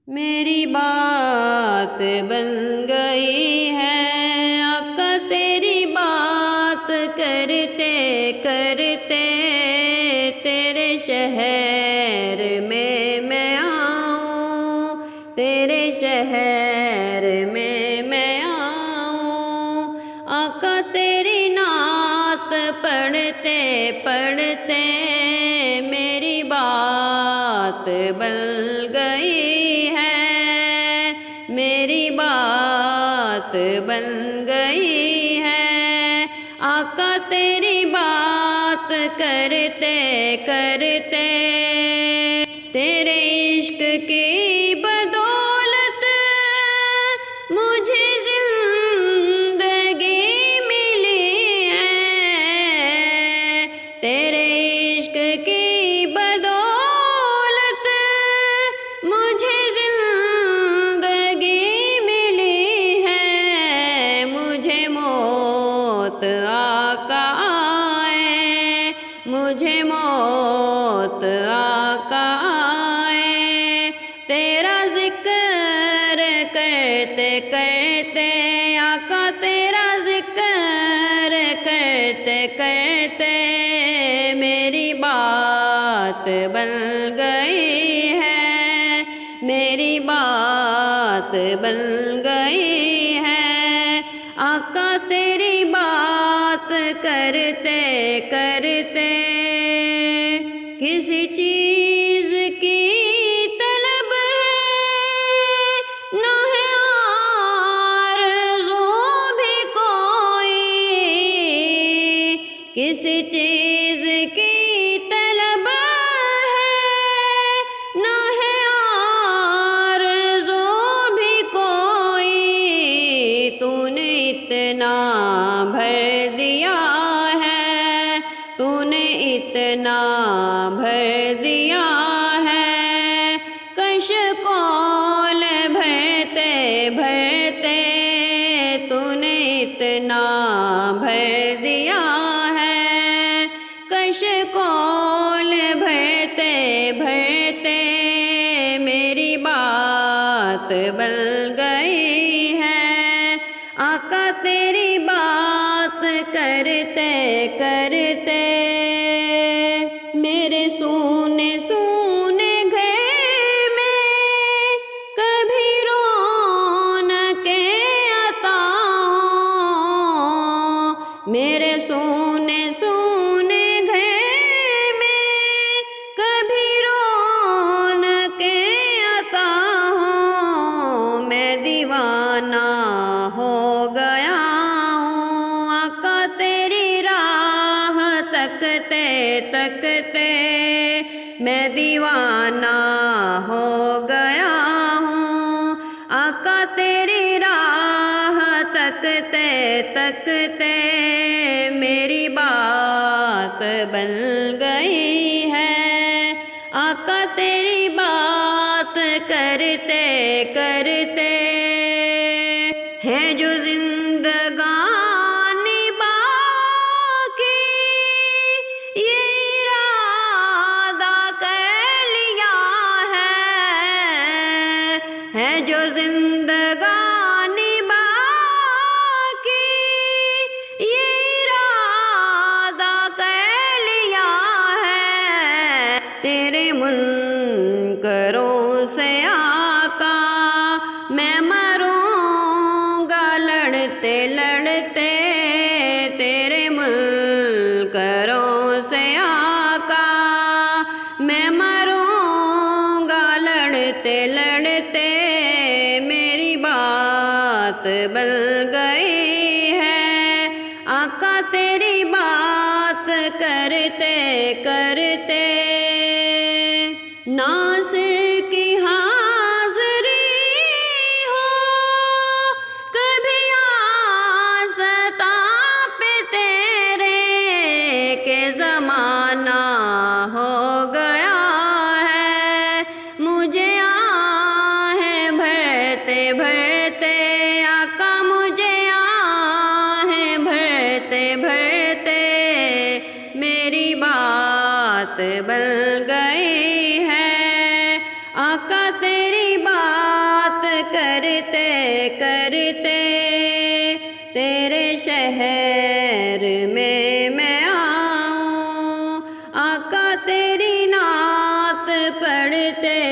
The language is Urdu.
میری بات بن گئی ہے آقا تیری بات کرتے کرتے تیرے شہر میں آؤں تیرے شہر میں آؤں آقا تیری نعت پڑھتے پڑھتے میری بات بن گئی ہے میری بات بن گئی ہے آقا تیری بات کرتے کرتے تیرے عشق کی بدولت مجھے زندگی ملی ہے تیرے عشق کی بدولت مجھے زندگی ملی ہے مجھے موت آقا آئے مجھے موت آقا آئے تیرا ذکر کرتے کرتے آقا تیرا ذکر کرتے کرتے میری بات بن گئی ہے میری بات بن گئی ہے آقا تیری بات کرتے کرتے کسی چیز کی طلب ہے نہ ہے آرزو بھی کوئی کسی چیز کی طلب ہے نہ ہے آرزو بھی کوئی تو نے اتنا بھر دیا ہے تو نے اتنا بھر دیا ہے کش کول بھرتے بھرتے تو نے اتنا بھر دیا ہے کش کول بھرتے بھرتے میری بات بن گئی ہے آقا تیری بات کرتے کرتے میرے سونے سونے گھر میں کبھی رونقیں عطا ہوں میرے سونے سونے گھر میں کبھی رونقیں عطا ہوں میں دیوانہ ہو گیا ہوں آقا تیری راہ تکتے تکتے میں دیوانہ ہو گیا ہوں آقا تیری راہ تکتے تکتے میری بات بن گئی ہے آقا تیری بات کرتے کرتے ہے جو زندگانی باقی یہ ارادہ کر لیا ہے جو زندگانی باقی یہ ارادہ کر لیا ہے تیرے منکروں سے آقا میں مروں گا لڑتے لڑتے تیرے منکروں سے آقا میں مروں گا لڑتے لڑتے میری بات بن گئی ہے آقا تیری بات کرتے کرتے ناصر کی حاضری ہو کبھی آستا پہ تیرے کہ زمانہ ہو گیا ہے مجھے آہیں بھرتے بھرتے آقا مجھے آہیں بھرتے بھرتے میری بات بن گئی ہے آقا تیری بات کرتے کرتے تیرے شہر میں آؤں، آقا تیری نعت پڑھتے